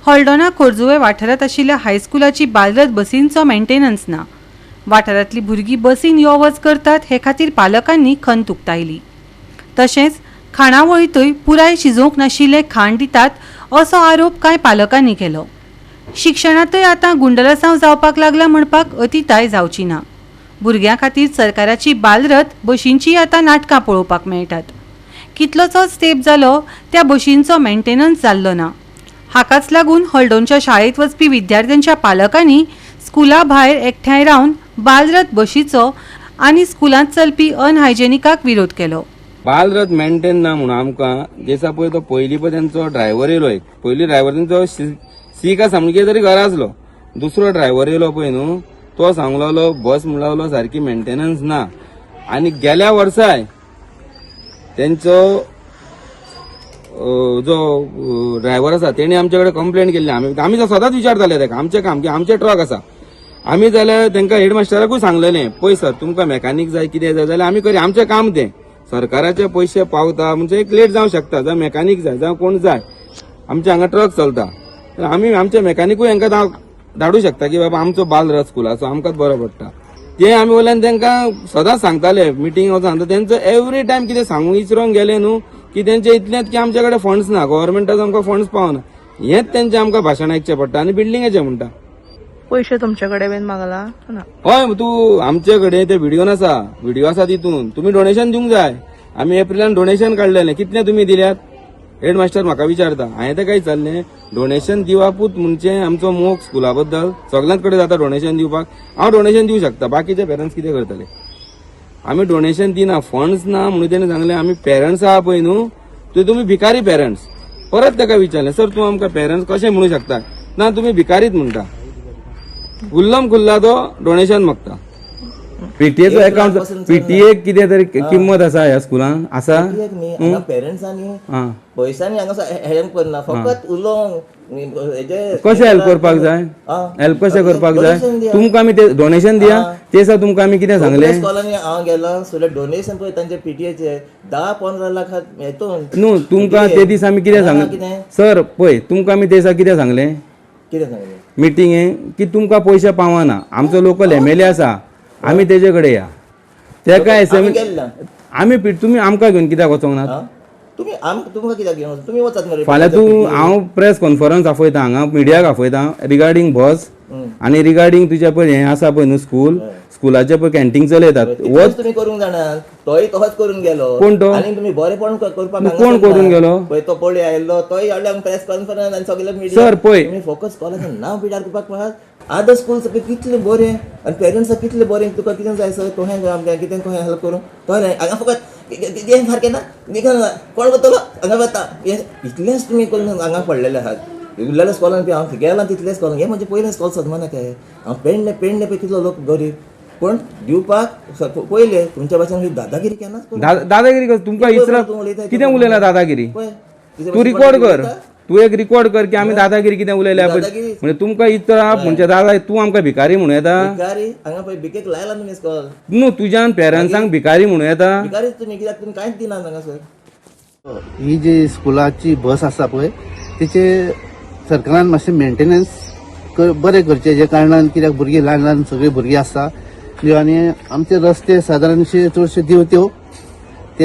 हॉल्डोना खोर्जुवे वाठारात आशिल्ल्या हायस्कुलाची बालरथ बसींचो मेंटेनन्स ना। वाठारांतली भुरगीं बसीन यो वच करतात हे खातीर पालकांनी खंत उक्तायली। तशेंच खाणावळींतूय पुराय शिजोवंक नाशिल्ले खाण दितात असो आरोप कांय पालकांनी केलो। शिक्षणांतूय आतां गुंडलसांव जावपाक लागला म्हणपाक अतिताय जावची ना। भुरग्यां खातीर सरकाराची बालरथ बशींची आतां नाटकां पळोवपाक मेळटात। कितलोसोच तेंप जालो त्या बशींचो मेंटेनन्स जाल्लो ना। हाकाच लागून हॉल्डोनच्या शाळेत वचपी विद्यार्थ्यांच्या पालकांनी स्कुला भायर एकठांय रावन बालरथ बशीचो आनी स्कुलांत चलपी अनहायजेनिकाक विरोध केलो। बालरथ मेंटेन ना म्हणून आमकां जेसा पळय तो पयलीं पळय तेंचो ड्रायव्हर येयलो। पयलीं ड्रायव्हर तेंचो सी का सामके तरी घरा आसलो। दुसरो ड्रायव्हर येयलो पळय न्हू तो सांगलो बस म्हणलो सारकी मेंटेनन्स ना। आनी गेल्या वर्साय तेंचो जो ड्रायव्हर आसा तेणी आमचे कडेन कंप्लेंट केल्ली। आमी सदांच विचारताले तेका आमचें काम की आमचे ट्रक आसा। आमी जाल्यार तेंकां हेडमास्टराकूय सांगलेलें पळय सर तुमकां मेकॅनीक जाय कितें जाय जाल्यार आमी करी आमचें काम तें सरकाराचे पयशे पावता म्हणजे एक लेट जावं शकता जावं मेकॅनीक जाय जावं कोण जाय आमचे हांगा ट्रक चलता आमी आमचे मेकॅनिकूय हांकां धाडूं शकता की बाबा आमचो बालरथ स्कुलाचो आमकांच बरो पडटा। ते आमी वयल्यान तेंकां सदांच सांगताले मिटींग वचून सांगता तेंचो एवरी टायम कितें सांगून विचारोंक गेले न्हू की तेंचे इतलेंच की आमचे कडेन फंड्स ना गव्हर्मेंटाचो आमकां फंड्स पावना हेंच तेंचें आमकां भाशण आयकचें पडटा आनी बिल्डिंगेचें म्हणटा। पैसे तुमचे कडेन बीन मागला ना? हय तूं आमचे कडेन ते व्हिडिओ आसा तितून तुमी डोनेशन दिवंक जाय। आमी एप्रिलान डोनेशन काडलेलें कितलें तुमी दिल्यात हेडमास्टर म्हाका विचारता हांवें तें काय चाललें डोनेशन दिवापूच म्हणजे आमचो मोग स्कुला बद्दल सगळ्यांच कडेन जाता डोनेशन दिवपाक हांव डोनेशन दिवं शकता बाकीचे पेरंट्स कितें करतले आमी डोनेशन दिना फंड्स ना म्हणून तेणें सांगलें आमी पेरंट्स आहा पळय न्हू ते तुमी भिकारी पेरंट्स। परत ताका विचारलें सर तूं आमकां पेरंट्स कशें म्हणूं शकता ना तुमी भिकारीच म्हणटा। खुल्लम खुल्ला तो डोनेशन मागता। पीटीएचो अकाउंट पीटीएक कितें तरी किंमत आसा ह्या स्कुलान आसा पेरंट्सांनी पयशांनी हांगा हेल्प करना फकत उलोवंक कशें हेल्प करपाक जाय हेल्प कशें करपाक जाय तुमकां आमी ते डोनेशन दिया ते दिसा तुमकां आमी कितें सांगलें स्कॉलांनी हांव गेलो सो डोनेशन पळय तांचे पीटीएचे 10-15 लाख येतो न्हू तुमकां ते दीस आमी कितें सांगलें सर पळय तुमकां आमी ते दिसा कितें सांगलें मिटिंगेक की तुमकां पयशे पावना आमचो लोकल एमएलए आसा आमी तेजे कडेन या तेका आमी तुमी आमकां घेवन कित्याक वचोंक ना तुमकां कित्याक घेवन तुमी वचात मरे फाल्यां तूं हांव प्रेस कॉन्फरन्स आफयता हांगा मिडियाक आफयता रिगार्डींग बस आनी रिगार्डींग तुजें पळय हें आसा पळय न्हू स्कुलाचें पळय कॅन्टीन चलयतात तुमी करूंक जाणात तोय तोच करून गेलो कोण तो आनी तुमी बरेपण करपाक कोण करून गेलो पळय तो पळय आयल्लो तोय हाडल्यार प्रेस कॉन्फरन्स आनी सगळे मिडिया सर पळय तुमी फोकस कॉलेजान नांव पिड्यार करपाक मेळत आदर स्कूल कितले बरे आनी पेरंट्साक कितले बरे तुका कितें जाय सर तो आमकां कितें खंय हेल्प करूं तो हांगा फकत कितें सारकें ना कोण वतलो हांगा वता इतलेंच तुमी करून हांगा पडलेले आहात उरलेल्या स्कॉलान हांव गेलां तितलेच स्कॉलान हे म्हणजे पयले स्कॉल सदमाना काय हांव पेडणे पळय कितलो लोक गरीब पण दिवपाक पयले तुमच्या भाशेन दादागिरी केन्ना दादागिरी तुमकां इसरा कितें उलयला दादागिरी तूं रिकॉर्ड कर तूं एक रिकॉर्ड कर की आमी दादागिरी कितें उलयल्या म्हणजे तुमकां इतरा म्हणजे दादा तूं आमकां भिकारी म्हणूं येता हांगा पळय भिकेक लायला तुमी स्कॉल न्हू तुज्यान पेरंट्सांक भिकारी म्हणूं येता भिकारी तुमी कित्याक तुमी कांयच दिना हांगा सर ही जी स्कुलाची बस आसा पळय तिचे सरकारान मातशें मेंटेनन्स बरें करचें जे कारणान कित्याक भुरगीं ल्हान ल्हान सगळीं भुरगीं आसा आनी आमचे रस्ते सादारणशे चडशे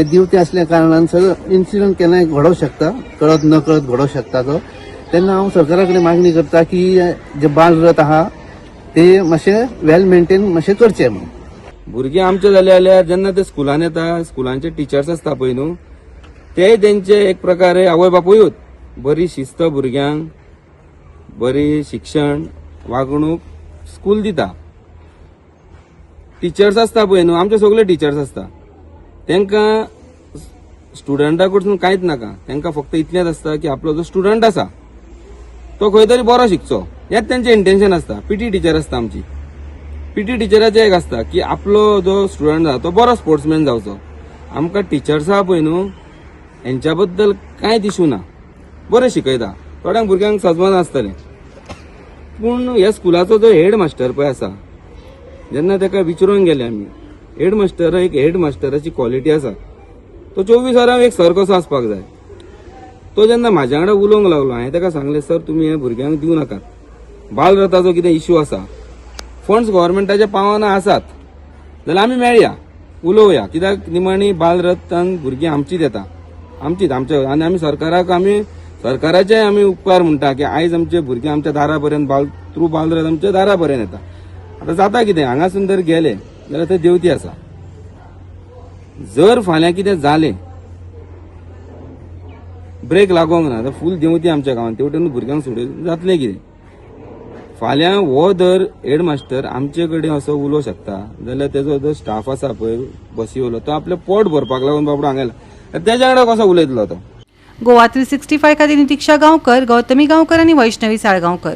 दिवते असल्या कारणान सगळं इन्सिडंट केन्नाय घडोवंक शकता कळत न कळत घडोवंक शकता तो तेन्ना हांव सरकारा कडेन मागणी करता की जे बालरथ आहा ते मातशें वेल मेंटेन मातशें करचें म्हणून भुरगीं आमचे जाले जाल्यार जेन्ना ते स्कुलान येता स्कुलांचे टिचर्स आसता पळय न्हू ते तेंचे एक प्रकारे आवय बापूयूच बरी शिस्त भुरग्यांक बरी शिक्षण वागणूक स्कूल दिता। टिचर्स आसता पळय न्हू आमचे सगळे टिचर्स आसता तांकां स्टुडंटा कडसून कांयच नाका तांकां फक्त इतलेंच आसता की आपलो जो स्टुडंट आसा तो खंय तरी बरो शिकचो हेंच तेंचें इंटेन्शन आसता। पीटी टिचर आसता आमची पीटी टिचराचें एक आसता की आपलो जो स्टुडंट आसा तो बरो स्पोर्ट्समॅन जावचो। आमकां टिचर्स आहा पळय न्हू हेंच्या बद्दल कांयच इशू ना बरें शिकयता थोड्यांक भुरग्यांक सजमान आसतलें पूण ह्या स्कुलाचो जो हेड मास्टर पळय आसा जेन्ना ताका विचारूंक गेले आमी हेड मास्टराची क्वॉलिटी आसा तो 24 वरां एक सर कसो आसपाक जाय तो जेन्ना म्हाज्या वांगडा उलोवंक लागलो हांवें ताका सांगलें सर तुमी हे भुरग्यांक दिवं नाकात बालरथाचो कितें इश्यू आसा फंड्स गव्हर्मेंटाचे पावना आसात जाल्यार आमी मेळया उलोवया कित्याक निमाणी बालरथान भुरगीं आमचीच येता आमचीच आमच्या आनी आमी सरकाराचे आमी उपकार म्हणटा की आयज आमचे भुरगीं आमच्या दारा पर्यंत थ्रू बालरथ आमच्या दारा पर्यंत येता आतां जाता कितें हांगासून जर गेले जाल्यार थंय देवती आसा जर फाल्यां कितें जालें ब्रेक लागोंक ना तर फूल देंवती आमच्या गांवांत तेवटेन भुरग्यांक सोडून जातलें कितें फाल्यां हो जर हेडमास्टर आमचे कडेन असो उलोवंक शकता जाल्यार तेजो जो स्टाफ आसा पळय बसीवालो तो आपलें पोट भरपाक लागून बाबडो हांगा येयला तेज्या कडेन कसो उलयतलो तो गोवा 365 खातीर नितीक्षा गांवकर, गौतमी गांवकर आनी वैष्णवी साळगांवकर.